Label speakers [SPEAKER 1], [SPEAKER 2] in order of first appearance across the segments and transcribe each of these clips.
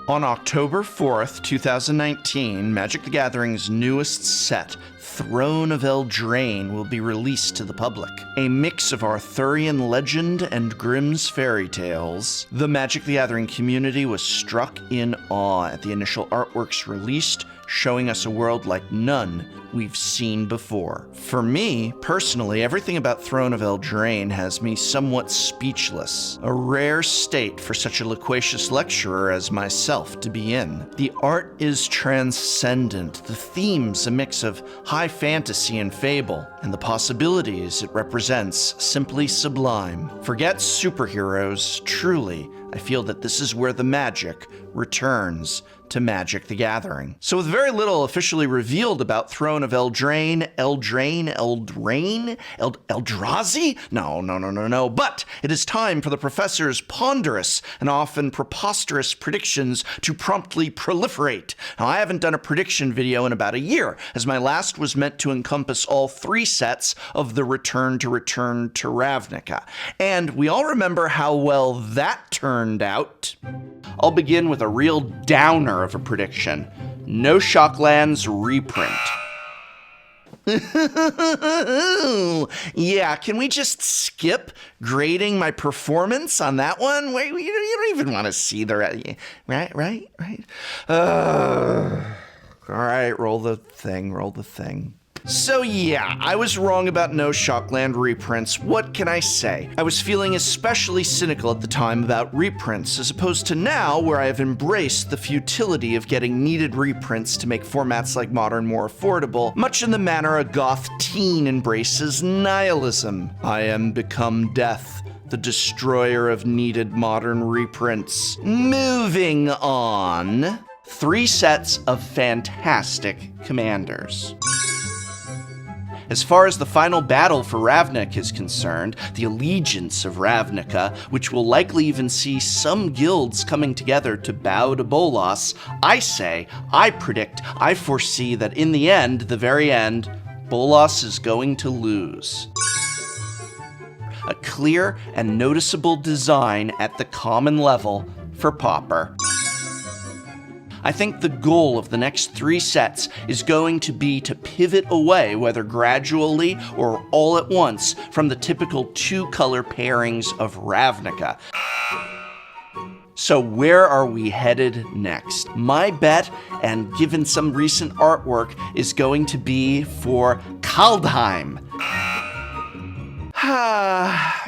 [SPEAKER 1] On October 4th, 2019, Magic the Gathering's newest set, Throne of Eldraine, will be released to the public. A mix of Arthurian legend and Grimm's fairy tales, the Magic the Gathering community was struck in awe at the initial artworks released, showing us a world like none we've seen before. For me, personally, everything about Throne of Eldraine has me somewhat speechless. A rare state for such a loquacious lecturer as myself to be in. The art is transcendent, the themes a mix of high fantasy and fable, and the possibilities it represents simply sublime. Forget superheroes, truly, I feel that this is where the magic returns to Magic the Gathering. So with very little officially revealed about Throne of Eldraine, Eldrazi? No. But it is time for the professor's ponderous and often preposterous predictions to promptly proliferate. Now, I haven't done a prediction video in about a year, as my last was meant to encompass all 3 sets of the Return to Ravnica. And we all remember how well that turned out. I'll begin with a real downer of a prediction. No Shocklands reprint. Yeah, can we just skip grading my performance on that one? Wait, you don't even want to see the... Right? All right, roll the thing. So yeah, I was wrong about no Shockland reprints. What can I say? I was feeling especially cynical at the time about reprints, as opposed to now, where I have embraced the futility of getting needed reprints to make formats like Modern more affordable, much in the manner a goth teen embraces nihilism. I am become death, the destroyer of needed Modern reprints. Moving on. 3 sets of fantastic commanders. As far as the final battle for Ravnica is concerned, the Allegiance of Ravnica, which will likely even see some guilds coming together to bow to Bolas, I predict, I foresee that in the end, the very end, Bolas is going to lose. A clear and noticeable design at the common level for Pauper. I think the goal of the next 3 sets is going to be to pivot away, whether gradually or all at once, from the typical 2-color pairings of Ravnica. So where are we headed next? My bet, and given some recent artwork, is going to be for Kaldheim.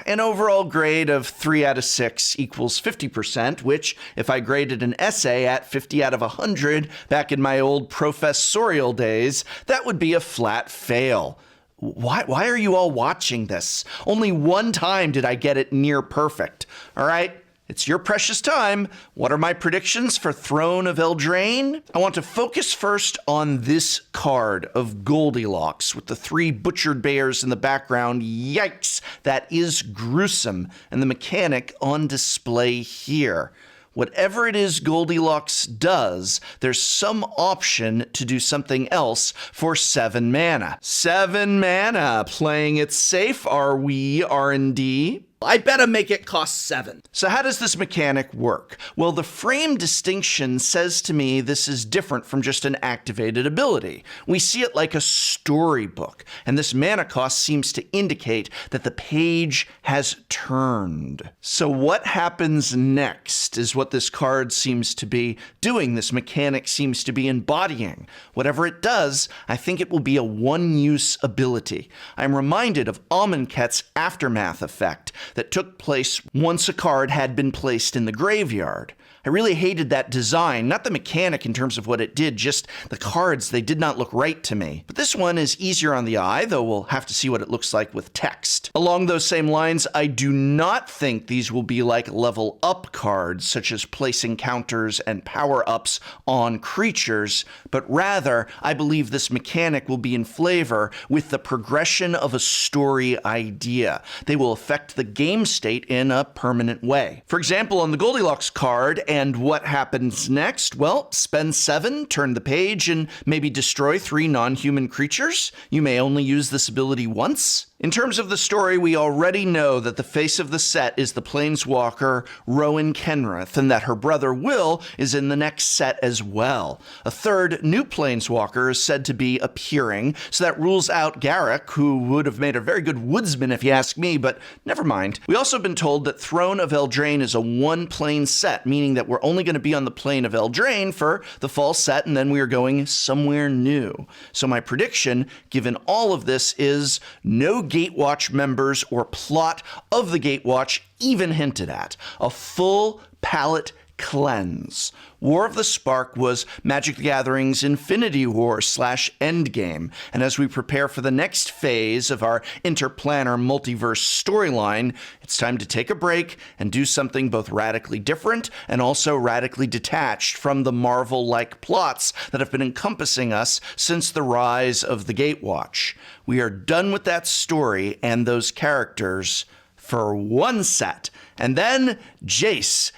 [SPEAKER 1] An overall grade of 3 out of 6 equals 50%, which, if I graded an essay at 50 out of 100 back in my old professorial days, that would be a flat fail. Why are you all watching this? Only one time did I get it near perfect. All right? It's your precious time. What are my predictions for Throne of Eldraine? I want to focus first on this card of Goldilocks with the 3 butchered bears in the background. Yikes, that is gruesome. And the mechanic on display here. Whatever it is Goldilocks does, there's some option to do something else for 7 mana. 7 mana, playing it safe, are we, R&D?
[SPEAKER 2] I better make it cost 7.
[SPEAKER 1] So how does this mechanic work? Well, the frame distinction says to me this is different from just an activated ability. We see it like a storybook, and this mana cost seems to indicate that the page has turned. So what happens next is what this card seems to be doing, this mechanic seems to be embodying. Whatever it does, I think it will be a one-use ability. I'm reminded of Amonkhet's Aftermath effect, that took place once a card had been placed in the graveyard. I really hated that design, not the mechanic in terms of what it did, just the cards, they did not look right to me. But this one is easier on the eye, though we'll have to see what it looks like with text. Along those same lines, I do not think these will be like level up cards, such as placing counters and power-ups on creatures, but rather, I believe this mechanic will be in flavor with the progression of a story idea. They will affect the game state in a permanent way. For example, on the Goldilocks card, and what happens next? Well, spend 7, turn the page, and maybe destroy 3 non-human creatures. You may only use this ability once. In terms of the story, we already know that the face of the set is the planeswalker Rowan Kenrith, and that her brother Will is in the next set as well. A third new planeswalker is said to be appearing, so that rules out Garruk, who would have made a very good woodsman if you ask me, but never mind. We also have been told that Throne of Eldraine is a one-plane set, meaning that we're only going to be on the plane of Eldraine for the fall set, and then we are going somewhere new. So my prediction, given all of this, is no Gatewatch members or plot of the Gatewatch even hinted at. A full palette cleanse. War of the Spark was Magic the Gathering's Infinity War / Endgame, and as we prepare for the next phase of our interplanar multiverse storyline, it's time to take a break and do something both radically different and also radically detached from the Marvel-like plots that have been encompassing us since the rise of the Gatewatch. We are done with that story and those characters for one set, and then Jace.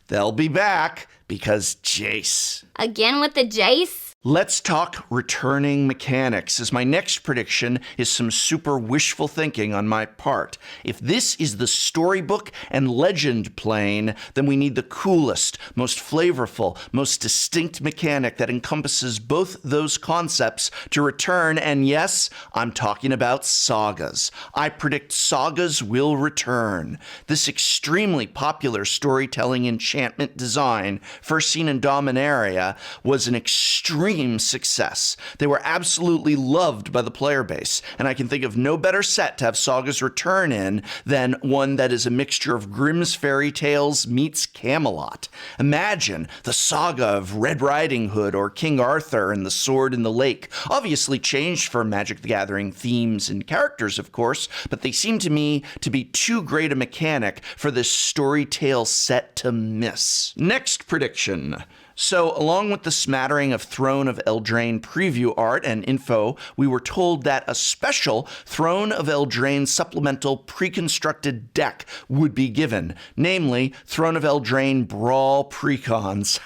[SPEAKER 1] They'll be back because Jace.
[SPEAKER 3] Again with the Jace?
[SPEAKER 1] Let's talk returning mechanics, as my next prediction is some super wishful thinking on my part. If this is the storybook and legend plane, then we need the coolest, most flavorful, most distinct mechanic that encompasses both those concepts to return, and yes, I'm talking about Sagas. I predict Sagas will return. This extremely popular storytelling enchantment design, first seen in Dominaria, was an extreme success. They were absolutely loved by the player base, and I can think of no better set to have Sagas return in than one that is a mixture of Grimm's fairy tales meets Camelot. Imagine the saga of Red Riding Hood or King Arthur and the Sword in the Lake, obviously changed for Magic the Gathering themes and characters, of course, but they seem to me to be too great a mechanic for this storytale set to miss. Next prediction. So, along with the smattering of Throne of Eldraine preview art and info, we were told that a special Throne of Eldraine supplemental pre-constructed deck would be given, namely Throne of Eldraine Brawl Precons.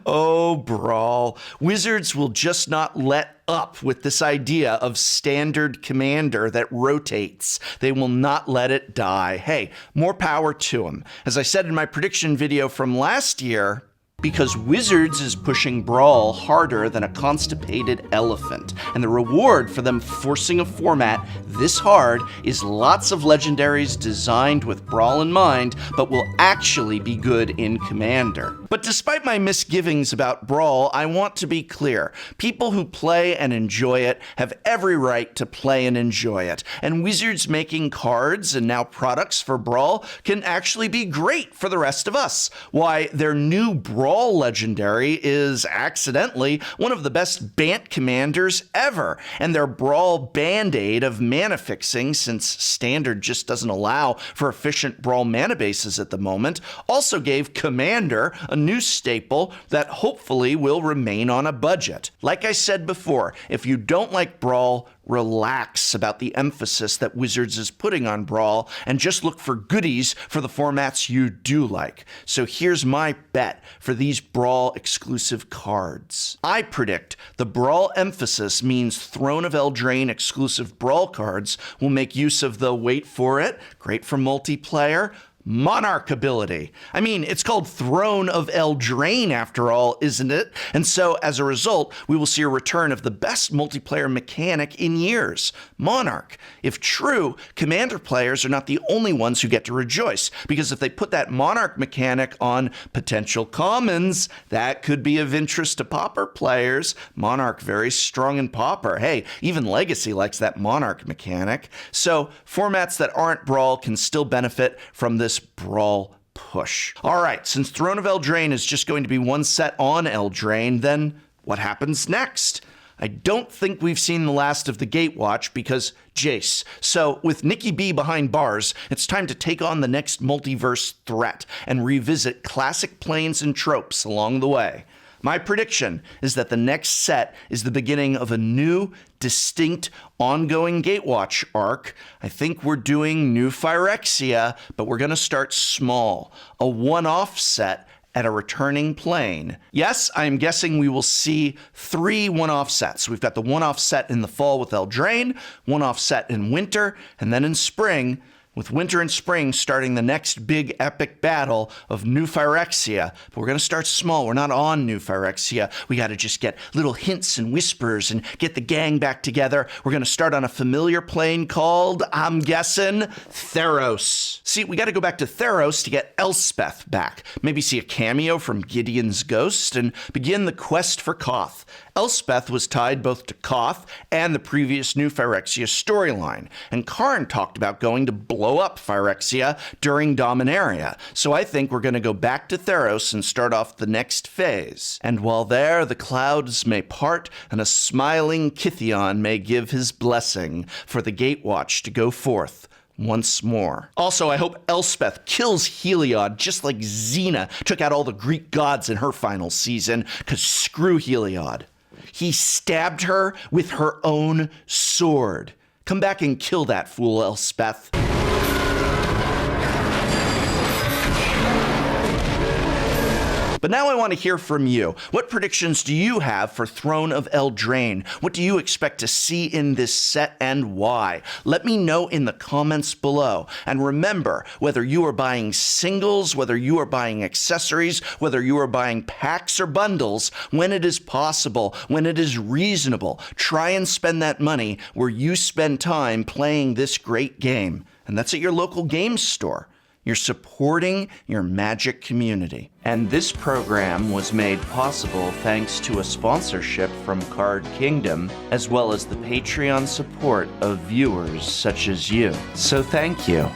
[SPEAKER 1] Oh, Brawl. Wizards will just not let up with this idea of standard commander that rotates. They will not let it die. Hey, more power to them. As I said in my prediction video from last year, because Wizards is pushing Brawl harder than a constipated elephant, and the reward for them forcing a format this hard is lots of legendaries designed with Brawl in mind, but will actually be good in Commander. But despite my misgivings about Brawl, I want to be clear. People who play and enjoy it have every right to play and enjoy it, and Wizards making cards and now products for Brawl can actually be great for the rest of us. Why, their new Brawl legendary is accidentally one of the best Bant commanders ever, and their Brawl band-aid of mana fixing, since Standard just doesn't allow for efficient Brawl mana bases at the moment, also gave Commander a new staple that hopefully will remain on a budget. Like I said before, if you don't like Brawl, relax about the emphasis that Wizards is putting on Brawl and just look for goodies for the formats you do like. So here's my bet for these Brawl exclusive cards. I predict the Brawl emphasis means Throne of Eldraine exclusive Brawl cards will make use of the, wait for it, great for multiplayer, Monarch ability. I mean, it's called Throne of Eldraine after all, isn't it? And so, as a result, we will see a return of the best multiplayer mechanic in years, Monarch. If true, Commander players are not the only ones who get to rejoice, because if they put that Monarch mechanic on potential commons, that could be of interest to Pauper players. Monarch very strong in Pauper. Hey, even Legacy likes that Monarch mechanic. So, formats that aren't Brawl can still benefit from this Brawl push. All right, since Throne of Eldraine is just going to be one set on Eldraine, then what happens next? I don't think we've seen the last of the Gatewatch because Jace. So with Nikki B behind bars, it's time to take on the next multiverse threat and revisit classic planes and tropes along the way. My prediction is that the next set is the beginning of a new, distinct, ongoing Gatewatch arc. I think we're doing New Phyrexia, but we're going to start small. A one-off set at a returning plane. Yes, I am guessing we will see 3 one-off sets. We've got the one-off set in the fall with Eldraine, one-off set in winter, and then in spring, with winter and spring starting the next big epic battle of New Phyrexia. But we're going to start small. We're not on New Phyrexia. We got to just get little hints and whispers and get the gang back together. We're going to start on a familiar plane called, I'm guessing, Theros. See, we got to go back to Theros to get Elspeth back. Maybe see a cameo from Gideon's ghost and begin the quest for Koth. Elspeth was tied both to Koth and the previous New Phyrexia storyline, and Karn talked about going to blow up Phyrexia during Dominaria, so I think we're going to go back to Theros and start off the next phase. And while there, the clouds may part, and a smiling Kithion may give his blessing for the Gatewatch to go forth once more. Also, I hope Elspeth kills Heliod just like Xena took out all the Greek gods in her final season, because screw Heliod. He stabbed her with her own sword. Come back and kill that fool, Elspeth. But now I want to hear from you. What predictions do you have for Throne of Eldraine? What do you expect to see in this set and why? Let me know in the comments below. And remember, whether you are buying singles, whether you are buying accessories, whether you are buying packs or bundles, when it is possible, when it is reasonable, try and spend that money where you spend time playing this great game. And that's at your local games store. You're supporting your Magic community. And this program was made possible thanks to a sponsorship from Card Kingdom, as well as the Patreon support of viewers such as you. So thank you.